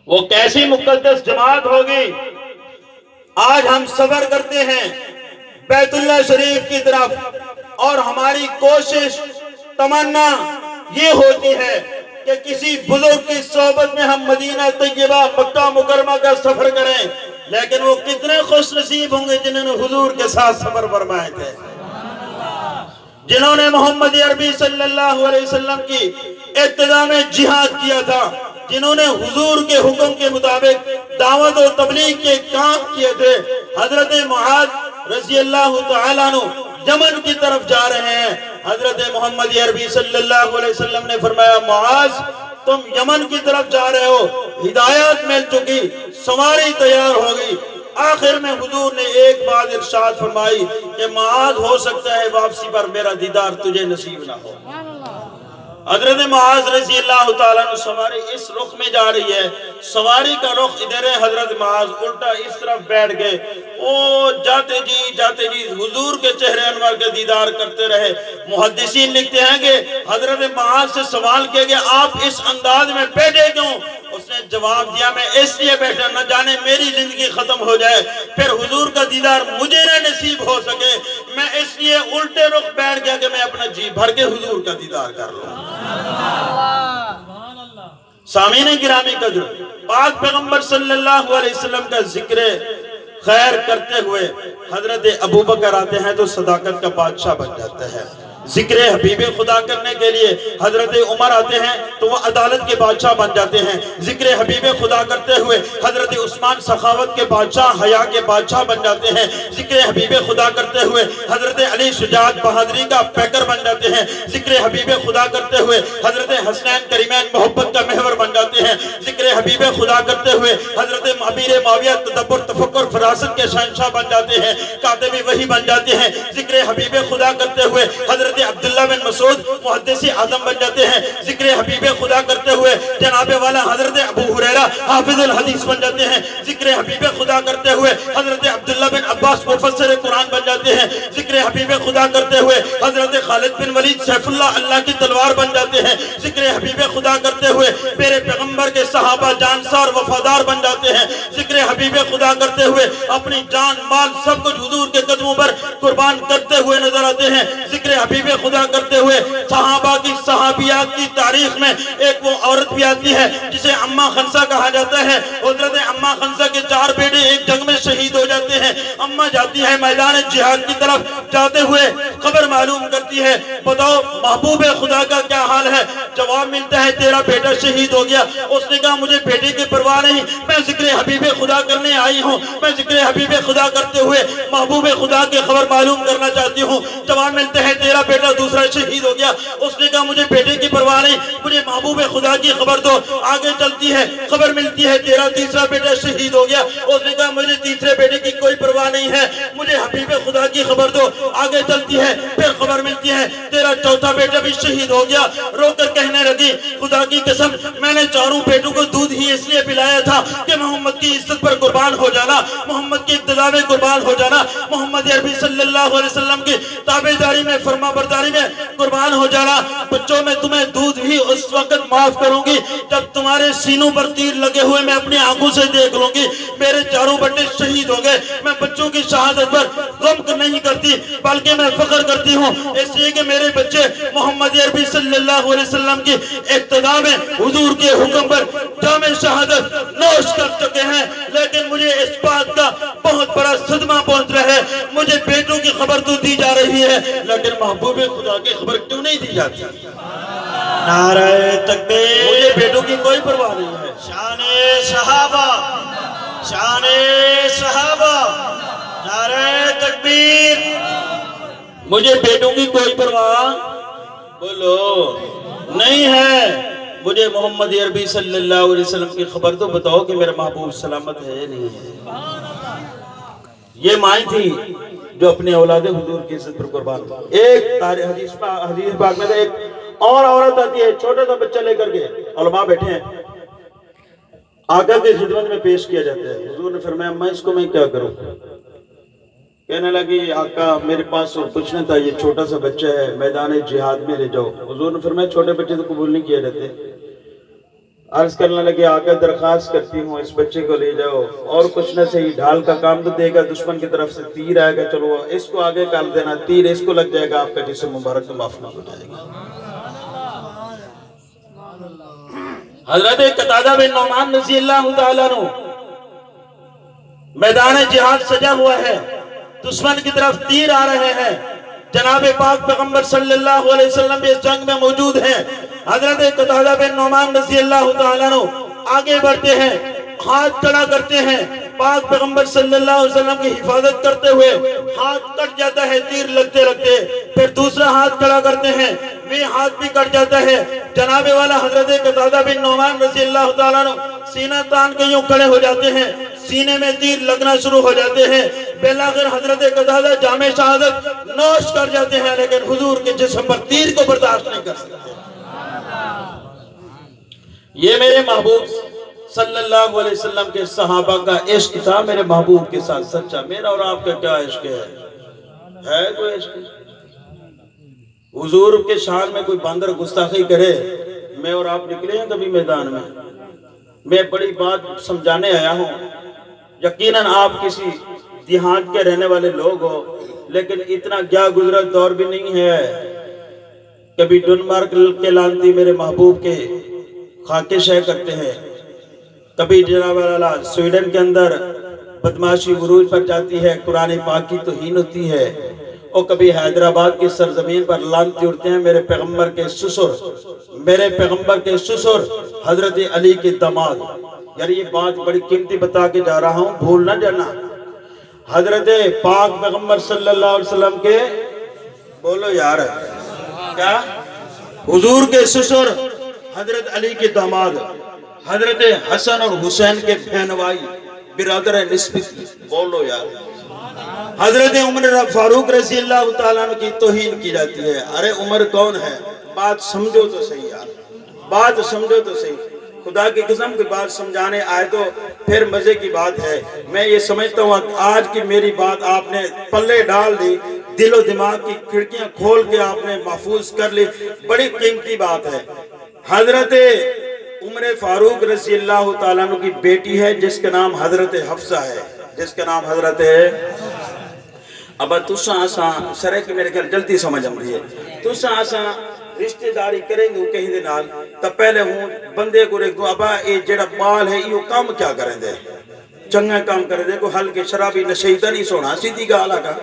وہ کیسی مقدس جماعت ہوگی. آج ہم سفر کرتے ہیں بیت اللہ شریف کی طرف اور ہماری کوشش تمنا یہ ہوتی ہے کہ کسی بزرگ کی صحبت میں ہم مدینہ طیبہ مکہ مکرمہ کا سفر کریں. لیکن وہ کتنے خوش نصیب ہوں گے جنہوں نے حضور کے ساتھ سفر فرمائے تھے، جنہوں نے محمد عربی صلی اللہ علیہ وسلم کی ابتدا میں جہاد کیا تھا، جنہوں نے حضور کے حکم کے مطابق دعوت و تبلیغ کے کام کیے تھے. حضرت معاذ رضی اللہ تعالیٰ عنہ یمن کی طرف جا رہے ہیں. حضرت محمد عربی صلی اللہ علیہ وسلم نے فرمایا معاذ تم یمن کی طرف جا رہے ہو، ہدایات مل چکی، سواری تیار ہوگی. آخر میں حضور نے ایک بات ارشاد فرمائی کہ معاذ ہو سکتا ہے واپسی پر میرا دیدار تجھے نصیب نہ ہو. حضرت معاذ رضی اللہ تعالیٰ عنہ سواری اس رخ میں جا رہی ہے، سواری کا رخ ادھر ہے، حضرت معاذ الٹا اس طرف بیٹھ گئے. او جاتے جی حضور کے چہرے انور کے دیدار کرتے رہے. محدثین لکھتے ہیں کہ حضرت معاذ سے سوال کیا گیا آپ اس انداز میں بیٹھے کیوں؟ اس نے جواب دیا میں اس لیے بیٹھا نہ جانے میری زندگی ختم ہو جائے پھر حضور کا دیدار مجھے نہ نصیب ہو سکے، میں اس لیے الٹے رخ بیٹھ گیا کہ میں اپنا جی بھر کے حضور کا دیدار کر لوں. سامعین گرامی قدر، پاک پیغمبر صلی اللہ علیہ وسلم کا ذکر خیر کرتے ہوئے حضرت ابوبکر آتے ہیں تو صداقت کا بادشاہ بن جاتا ہے. ذکر حبیب خدا کرنے کے لیے حضرت عمر آتے ہیں تو وہ عدالت کے بادشاہ بن جاتے ہیں. ذکر حبیب خدا کرتے ہوئے حضرت عثمان سخاوت کے بادشاہ، حیا کے بادشاہ بن جاتے ہیں. ذکر حبیب خدا کرتے ہوئے حضرت علی شجاعت بہادری کا پیکر بن جاتے ہیں. ذکر حبیب خدا کرتے ہوئے حضرت حسنین کریمین محبت کا محور بن جاتے ہیں. ذکر حبیب خدا کرتے ہوئے حضرت امیر معاویہ تدبر تفکر فراست کے شہنشاہ بن جاتے ہیں، کاتب وحی بن جاتے ہیں. ذکر حبیب خدا کرتے ہوئے حضرت عبداللہ بن مسعود محدث اعظم بن جاتے ہیں. ذکر حبیب خدا کرتے ہوئے جناب والا حضرت ابو ہریرہ حافظ الحدیث بن جاتے ہیں. ذکر حبیب خدا کرتے ہوئے حضرت عبداللہ بن عباس مفسر قرآن بن جاتے ہیں. ذکر حبیب خدا کرتے ہوئے حضرت خالد بن ولید سیف اللہ کی تلوار بن جاتے ہیں. ذکر حبیب خدا کرتے ہوئے میرے پیغمبر کے صحابہ جانسار وفادار بن جاتے ہیں. ذکر حبیب خدا کرتے ہوئے اپنی جان مال سب کچھ حضور کے قدموں پر قربان کرتے ہوئے نظر آتے ہیں. ذکر حبیب خدا کرتے ہوئے صحابہ کی صحابیات کی تاریخ میں ایک وہ عورت بھی آتی ہے جسے اماں خنسہ کہا جاتا ہے. حضرت اماں خنسہ کے 4 بیٹے ایک جنگ میں شہید ہو جاتے ہیں. اماں جاتی ہے میدان جہاد کی طرف، جاتے ہوئے خبر معلوم کرتی ہے بتاؤ محبوب خدا کا کیا حال ہے؟ جواب ملتا ہے تیرا بیٹا شہید ہو گیا. اس نے کہا مجھے بیٹے کی پرواہ نہیں، میں ذکر حبیب خدا کرنے آئی ہوں، میں ذکر حبیب خدا کرتے ہوئے محبوب خدا کی خبر معلوم کرنا چاہتی ہوں. جواب ملتا ہے تیرا بیٹا دوسرا شہید ہو گیا. اس نے کہا مجھے بیٹے کی پرواہ نہیں، مجھے محبوب خدا کی خبر دو. آگے چلتی ہے خبر ملتی ہے تیرا تیسرا بیٹا شہید ہو گیا. اس نے کہا مجھے تیسرے بیٹے کی کوئی پرواہ نہیں ہے، مجھے حبیب خدا کی خبر دو. آگے چلتی ہے پھر خبر ملتی ہے تیرا چوتھا بیٹا بھی شہید ہو گیا. رو کر کہنے لگی خدا کی قسم میں نے چاروں بیٹوں کو دودھ ہی اس لیے پلایا تھا کہ محمد کی عزت پر قربان ہو جانا، محمد کی ابتدا میں قربان ہو جانا، محمد عربی صلی اللہ علیہ وسلم کی تابعداری میں فرما برداری میں قربان ہو جانا. بچوں میں تمہیں دودھ بھی اس وقت معاف کروں گی جب تمہارے سینوں پر تیر لگے ہوئے میں اپنی آنکھوں سے دیکھ لوں گی. میرے چاروں بیٹے شہید ہو گئے، میں بچوں کی شہادت پر غم نہیں کرتی بلکہ میں فخر کرتی ہوں اس لیے کہ میرے بچے محمد عربی صلی اللہ علیہ وسلم کی ابتدا میں حضور کے حکم پر جام شہادت نوش کر چکے ہیں. لیکن مجھے اس بات کا بہت بڑا صدمہ پہنچ رہا ہے، مجھے بیٹوں کی خبر تو دی جا رہی ہے لیکن محبوب خدا کی خبر کیوں نہیں دی جاتی؟ نعرہ تکبیر، مجھے بیٹوں کی کوئی پرواہ نہیں ہے. شان صحابہ، شان صحابہ، نعرہ تکبیر. مجھے بیٹوں کی کوئی پرواہ بولو نہیں ہے، مجھے محمد عربی صلی اللہ علیہ وسلم کی خبر تو بتاؤ کہ میرا محبوب سلامت ہے نہیں ہے. یہ مائیں تھی جو اپنے اولاد حضور کی عزت پر قربان. ایک حدیث پاک میں ایک اور عورت آتی ہے چھوٹا سا بچہ لے کر کے، علماء بیٹھے ہیں، آقا کی خدمت میں پیش کیا جاتا ہے. حضور نے فرمایا میں اس کو میں کیا کروں؟ کہنے لگی آقا میرے پاس کچھ نہیں تھا، یہ چھوٹا سا بچہ ہے، میدان جہاد میں لے جاؤ. حضور نے فرمایا چھوٹے بچے تو قبول نہیں کیا جاتے. عرض کرنے لگے آقا درخواست کرتی ہوں اس بچے کو لے جاؤ، اور کچھ نہ صحیح ڈھال کا کام تو دے گا، دشمن کی طرف سے تیر آئے گا، چلو اس کو آگے کر دینا، تیر اس کو لگ جائے گا، آپ کا جسم مبارک تو محفوظ ہو جائے گا۔ حضرت قتادہ بن نعمان رضی اللہ تعالیٰ عنہ، میدان جہاد سجا ہوا ہے، دشمن کی طرف تیر آ رہے ہیں، جناب پاک پیغمبر صلی اللہ علیہ وسلم بھی اس جنگ میں موجود ہیں۔ حضرت قتادہ بن نعمان رضی اللہ تعالیٰ عنہ آگے بڑھتے ہیں، ہاتھ کھڑا کرتے ہیں، پاک پیغمبر صلی اللہ علیہ وسلم کی حفاظت کرتے ہوئے، ہاتھ کٹ جاتا ہے تیر لگتے لگتے، پھر دوسرا ہاتھ کھڑا کرتے ہیں، وہ ہاتھ بھی کٹ جاتا ہے، جناب والا حضرت قتادہ بن نعمان رضی اللہ تعالیٰ عنہ سینہ تان کے یوں کھڑے ہو جاتے ہیں، سینے میں تیر لگنا شروع ہو جاتے ہیں، بالآخر حضرت قتادہ جام شہادت نوش کر جاتے ہیں، لیکن حضور کے جسم پر تیر کو برداشت نہیں کر سکتے۔ یہ میرے محبوب صلی اللہ علیہ وسلم کے صحابہ کا عشق تھا، میرے محبوب کے ساتھ سچا۔ میرا اور آپ کا کیا عشق ہے کوئی عشق؟ حضور کے شان میں کوئی باندر گستاخی کرے، میں اور آپ نکلے ہیں کبھی میدان میں؟ میں بڑی بات سمجھانے آیا ہوں، یقیناً آپ کسی دیہات کے رہنے والے لوگ ہو، لیکن اتنا کیا گزرا دور بھی نہیں ہے۔ کبھی ڈنمارک کے لانتی میرے محبوب کے خاکے شہ کرتے ہیں، کبھی جناب اللہ سویڈن کے اندر بدماشی عروج پر جاتی ہے، قرآن پاک کی توہین ہوتی ہے، اور کبھی حیدرآباد کی سرزمین پر لانتی اڑتے ہیں میرے پیغمبر کے سسر حضرت علی کے داماد۔ یار یہ بات بڑی قیمتی بتا کے جا رہا ہوں، بھول نہ جانا۔ حضرت پاک پیغمبر صلی اللہ علیہ وسلم کے، بولو یار کیا، حضور کے سسر حضرت علی کے داماد، حضرت حسن اور حسین کے بہنوائی، برادر نسبت، بولو یار۔ حضرت عمر فاروق رضی اللہ تعالیٰ عنہ کی توہین کی جاتی ہے۔ ارے عمر کون ہے؟ بات سمجھو تو صحیح یار، بات سمجھو تو صحیح۔ خدا کی قسم کی بات سمجھانے آئے تو پھر مزے کی بات ہے۔ میں یہ سمجھتا ہوں آج کی میری بات آپ نے پلے ڈال دی، دل و دماغ کی کھڑکیاں کھول کے آپ نے محفوظ کر لی، بڑی قیمتی بات ہے۔ حضرت عمر فاروق رضی اللہ تعالیٰ عنہ کی بیٹی ہے جس کا نام حضرت حفصہ ہے، جس کا نام حضرت اب تساں آساں سرے کی میرے خیال جلدی سمجھ آمدی ہے، تساں آساں رشتہ داری کریں گے کہیں دے نال تو پہلے ہوں بندے کو رکھ دو، ابا یہ جڑا بال ہے یہ کام کیا کریں دے، چنگا کام کریں دے، کوئی ہلکے شرابی نشیدہ نہیں سونا، سیدھی گالا کا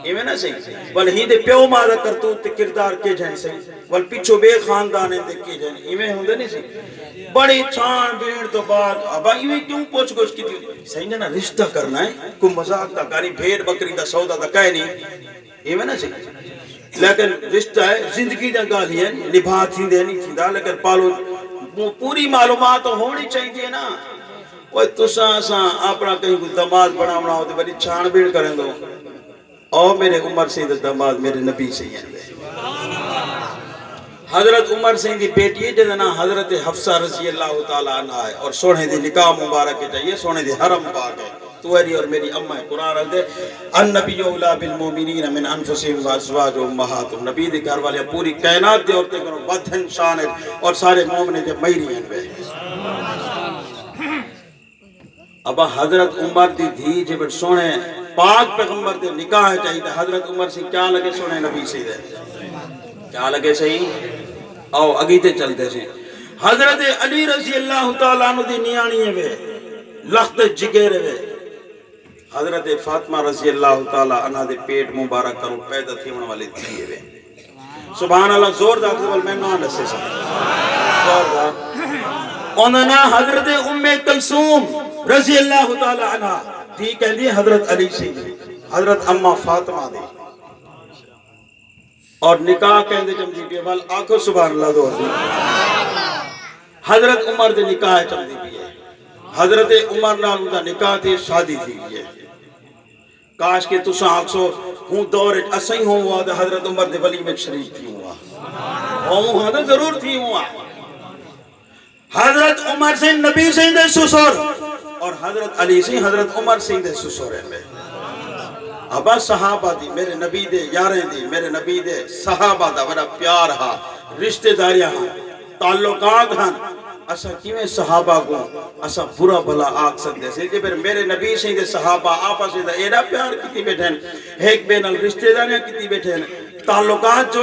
ایویں نہ صحیح، بل ہی دے پیو ماں دا کرتوت تے کردار کے جائیں صحیح، بل پیچھو بے خاندانے دے کے جائیں ایویں ہوندے نہیں صحیح۔ بڑی چھان بین تو بعد ابا ایویں کیوں پوچھ گوچھ کی تھی، صحیح نہ رشتہ کرنا ہے، کوئی مذاق دا کاری بھیڑ بکری دا سودا دا کہے نہیں، ایویں نہ صحیح۔ لیکن رشتہ ہے زندگی دا گالی ہے، نبھا تھی دے نہیں تھی دا، لیکن پالو پوری معلومات ہونی چاہیے نا۔ وہ تساں اساں اپنا کہیں کوئی داماد بناونا ہو تو بڑی چھان بین کریں دو، اور میرے عمر سے داماد میرے نبی سے ہیں۔ حضرت عمر سے دی بیٹی ہے جنہا حضرت حفصہ رضی اللہ تعالیٰ عنہ ہے، اور سونے دی نکاح مبارک چاہیے، سونے دی حرم پاک ہے، تو ایری اور میری امہ ہے۔ قرآن رکھ دے النبی اولا بالمومنین من انفسهم وازواج امہاتهم، نبی دے گھر والے پوری کائنات دے عورتیں کرو بدھن شان ہے، اور سارے مومنین دے میری ہیں۔ ابا حضرت عمر دی دھی جب سونے پاک پیغمبر دے نکاح چاہیے، حضرت عمر سے کیا لگے سونے نبی سے دے، کیا لگے صحیح؟ آؤ اگیتے چلتے سے حضرت علی رضی اللہ تعالیٰ عنہ دی نیانی ہے، لخت جگیر ہے، حضرت فاطمہ رضی اللہ تعالیٰ عنہ دے پیٹ مبارک کرو پیدا تھی ہونے والی تھی ہے۔ سبحان اللہ، زور دا قبل میں نہ لسے سا زور دا۔ انہاں حضرت ام کلثوم رضی اللہ تعالیٰ عنہ تھی کہہ دی حضرت علی سے، حضرت امہ فاطمہ دے، اور نکاح کہندے چمدی پی وال آنکھو سبحان اللہ دور دی۔ حضرت عمر دے نکاح چمدی پی ہے، حضرت عمر نال دا نکاح تھی شادی تھی ہے۔ کاش کہ تساں آنکھو ہوں دور اسائی ہوں ہوا دے حضرت عمر دے ولی میں شریف تھی ہوا، ہوں ہاں دے ضرور تھی ہوا۔ حضرت عمر سے نبی سے دے سسر، اور حضرت علی سے حضرت عمر سے دے سسر ہے۔ ابا صحابہ دی میرے نبی دے یاریں دی میرے نبی دے صحابہ دا بڑا پیار ہاں، رشتہ داریاں ہاں، تعلقات ہاں، اسا کیویں صحابہ کو اسا برا بھلا آکھ سکتے سے کہ پھر میرے نبی سے کہ صحابہ آپس میں ایڈا پیار کیتی بیٹھے ہیں، ایک بے نال رشتے داریاں کیتی بیٹھے ہیں، تعلقات جو